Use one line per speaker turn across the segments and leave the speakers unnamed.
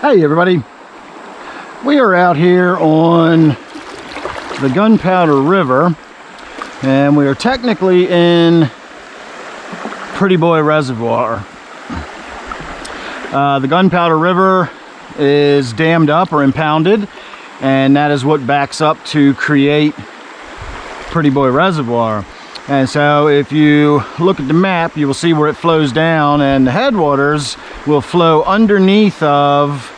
Hey everybody, we are out here on the Gunpowder River and we are technically in Prettyboy Reservoir. The Gunpowder River is dammed up or impounded, and that is what backs up to create Prettyboy Reservoir. And so if you look at the map, you will see where it flows down, and the headwaters will flow underneath of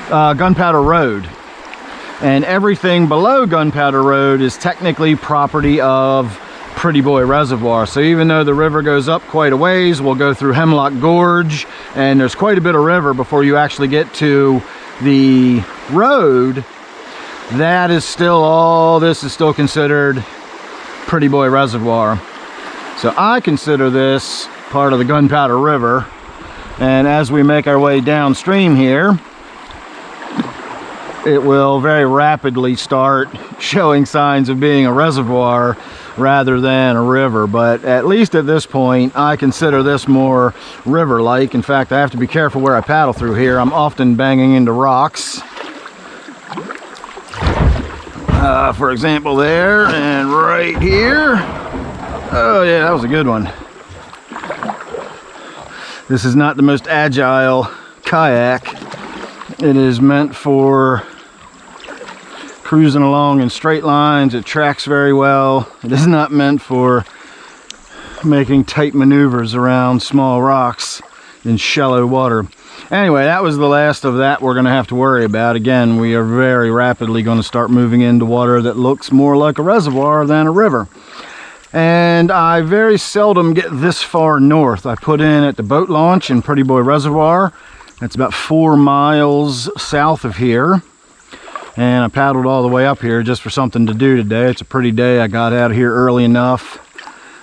Gunpowder Road. And everything below Gunpowder Road is technically property of Prettyboy Reservoir. So even though the river goes up quite a ways, we'll go through Hemlock Gorge, and there's quite a bit of river before you actually get to the road. That is still, all this is still considered Prettyboy Reservoir. So I consider this part of the Gunpowder River, and as we make our way downstream here, it will very rapidly start showing signs of being a reservoir rather than a river. But at least at this point, I consider this more river-like. In fact, I have to be careful where I paddle through here. I'm often banging into rocks. For example, there and right here. Oh yeah, that was a good one. This is not the most agile kayak. It is meant for cruising along in straight lines. It tracks very well. It is not meant for making tight maneuvers around small rocks in shallow water. Anyway, that was the last of that we're going to have to worry about. Again, we are very rapidly going to start moving into water that looks more like a reservoir than a river. And I very seldom get this far north. I put in at the boat launch in Prettyboy Reservoir. That's about 4 miles south of here. And I paddled all the way up here just for something to do today. It's a pretty day. I got out of here early enough.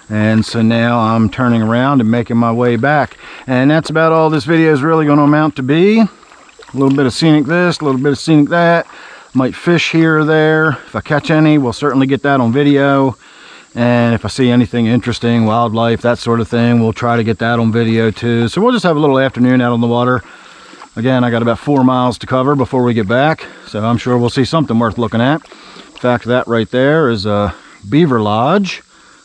And so now I'm turning around and making my way back. And that's about all this video is really going to amount to be. A little bit of scenic this, a little bit of scenic that. Might fish here or there. If I catch any, we'll certainly get that on video. And if I see anything interesting, wildlife, that sort of thing, we'll try to get that on video too. So we'll just have a little afternoon out on the water. Again, I got about 4 miles to cover before we get back. So I'm sure we'll see something worth looking at. In fact, that right there is a beaver lodge.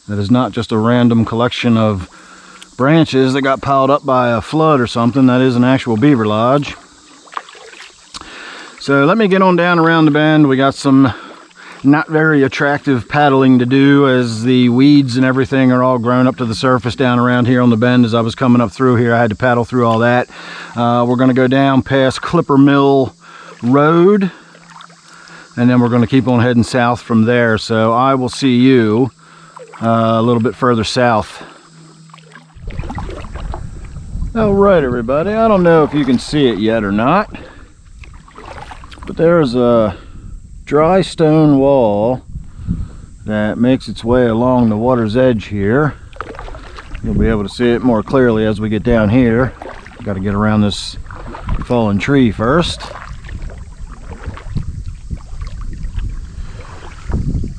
That is not just a random collection of branches that got piled up by a flood or something. That is an actual beaver lodge. So let me get on down around the bend. We got some not very attractive paddling to do as the weeds and everything are all grown up to the surface down around here on the bend. As I was coming up through here, I had to paddle through all that. We're going to go down past Clipper Mill Road, and then we're going to keep on heading south from there. So I will see you a little bit further south. All right, everybody, I don't know if you can see it yet or not, but there's a dry stone wall that makes its way along the water's edge here. You'll be able to see it more clearly as we get down here. Got to get around this fallen tree first.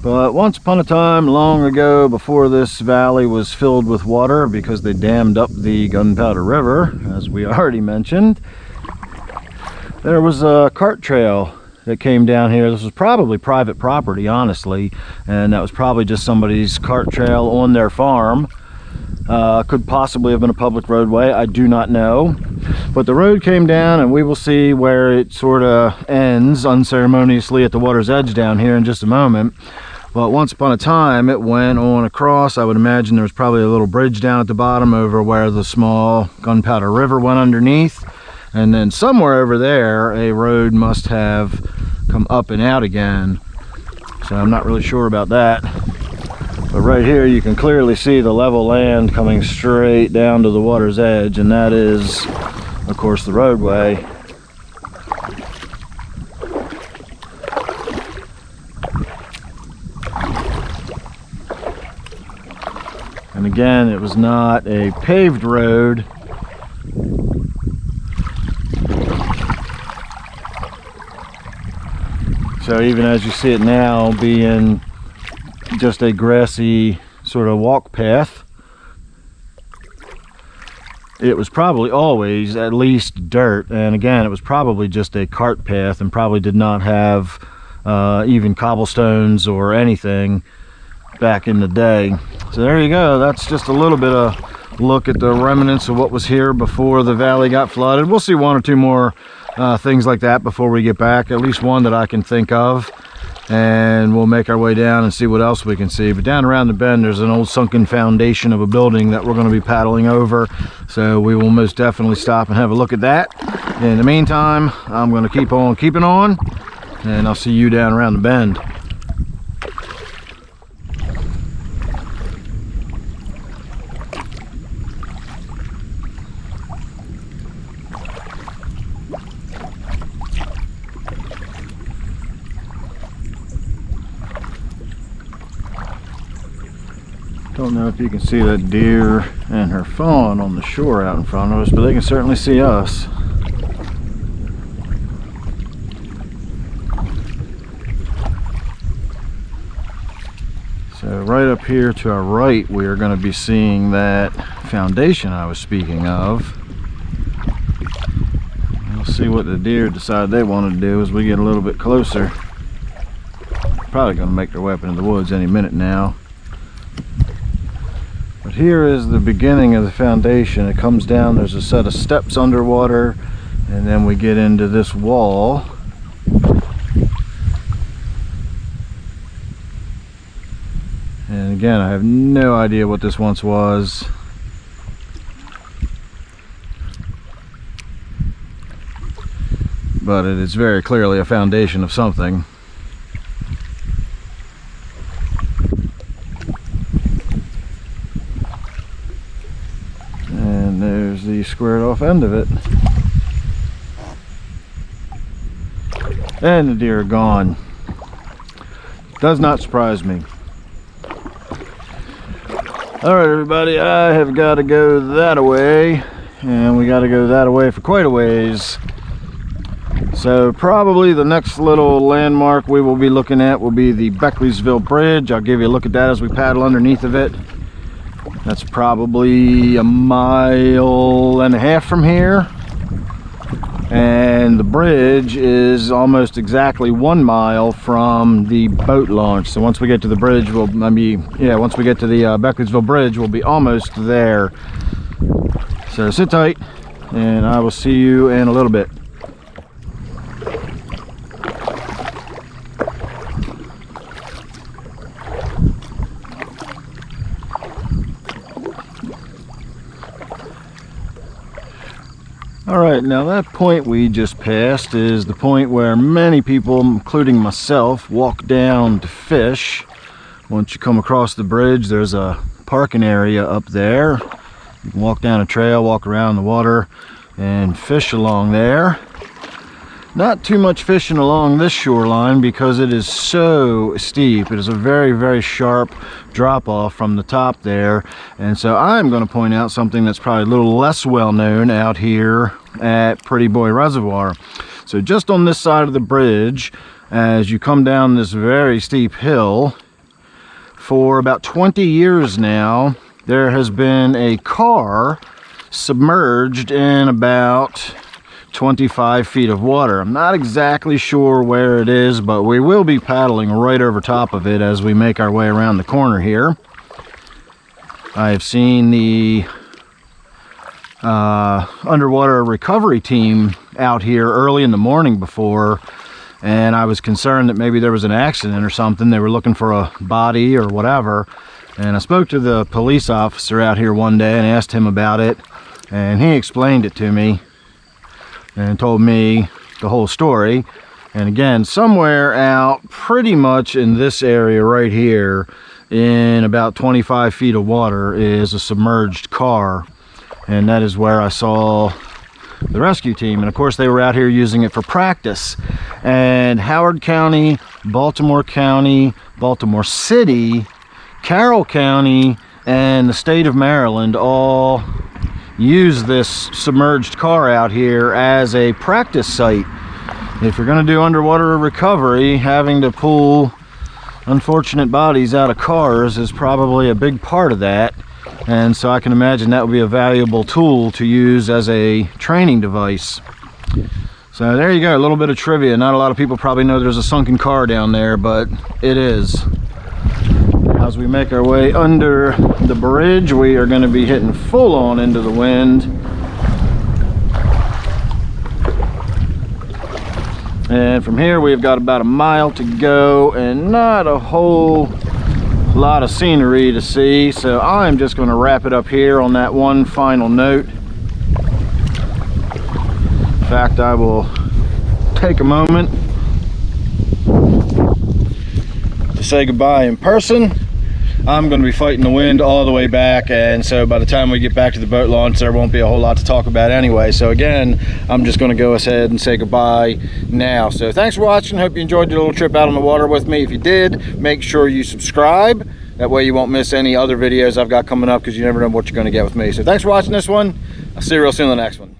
But once upon a time, long ago, before this valley was filled with water because they dammed up the Gunpowder River, as we already mentioned, there was a cart trail that came down here. This was probably private property, honestly, and that was probably just somebody's cart trail on their farm. Could possibly have been a public roadway, I do not know. But the road came down, and we will see where it sort of ends unceremoniously at the water's edge down here in just a moment. But once upon a time, it went on across. I would imagine there was probably a little bridge down at the bottom over where the small Gunpowder River went underneath. And then somewhere over there, a road must have come up and out again. So I'm not really sure about that. But right here, you can clearly see the level land coming straight down to the water's edge. And that is, of course, the roadway. And again, it was not a paved road. So even as you see it now, being just a grassy sort of walk path, it was probably always at least dirt, and again, it was probably just a cart path and probably did not have even cobblestones or anything back in the day. So there you go. That's just a little bit of look at the remnants of what was here before the valley got flooded. We'll see one or two more things like that before we get back, at least one that I can think of, and we'll make our way down and see what else we can see. But down around the bend there's an old sunken foundation of a building that we're going to be paddling over, so we will most definitely stop and have a look at that. In the meantime, I'm going to keep on keeping on, and I'll see you down around the bend. Don't know if you can see that deer and her fawn on the shore out in front of us, but they can certainly see us. So right up here to our right, we are going to be seeing that foundation I was speaking of. We'll see what the deer decide they want to do as we get a little bit closer. Probably going to make their way up into the woods any minute now. But here is the beginning of the foundation. It comes down, there's a set of steps underwater, and then we get into this wall. And again, I have no idea what this once was. But it is very clearly a foundation of something. And there's the squared off end of it. And the deer are gone. Does not surprise me. Alright everybody, I have got to go that away, and we got to go that away for quite a ways. So probably the next little landmark we will be looking at will be the Beckleysville Bridge. I'll give you a look at that as we paddle underneath of it. That's probably 1.5 miles from here. And the bridge is almost exactly 1 mile from the boat launch. So once we get to the bridge, once we get to the Beckleysville Bridge, we'll be almost there. So sit tight, and I will see you in a little bit. Alright, now that point we just passed is the point where many people, including myself, walk down to fish. Once you come across the bridge, there's a parking area up there. You can walk down a trail, walk around the water, and fish along there. Not too much fishing along this shoreline because it is so steep. It is a very, very sharp drop off from the top there. And so I'm going to point out something that's probably a little less well known out here at Prettyboy Reservoir. So just on this side of the bridge, as you come down this very steep hill, for about 20 years now, there has been a car submerged in about 25 feet of water. I'm not exactly sure where it is, but we will be paddling right over top of it as we make our way around the corner here. I've seen the underwater recovery team out here early in the morning before, and I was concerned that maybe there was an accident or something. They were looking for a body or whatever, and I spoke to the police officer out here one day and asked him about it, and he explained it to me and told me the whole story. And again, somewhere out pretty much in this area right here, in about 25 feet of water, is a submerged car, and that is where I saw the rescue team. And of course they were out here using it for practice. And Howard County, Baltimore County, Baltimore City, Carroll County, and the state of Maryland all use this submerged car out here as a practice site. If you're going to do underwater recovery, having to pull unfortunate bodies out of cars is probably a big part of that. And so I can imagine that would be a valuable tool to use as a training device. So there you go, a little bit of trivia. Not a lot of people probably know there's a sunken car down there, but it is. As we make our way under the bridge, we are going to be hitting full on into the wind. And from here we've got about a mile to go and not a whole lot of scenery to see, so I'm just going to wrap it up here on that one final note. In fact, I will take a moment to say goodbye in person. I'm going to be fighting the wind all the way back, and so by the time we get back to the boat launch there won't be a whole lot to talk about anyway. So again, I'm just going to go ahead and say goodbye now. So thanks for watching. Hope you enjoyed your little trip out on the water with me. If you did, make sure you subscribe. That way you won't miss any other videos I've got coming up, because you never know what you're going to get with me. So thanks for watching this one. I'll see you real soon in the next one.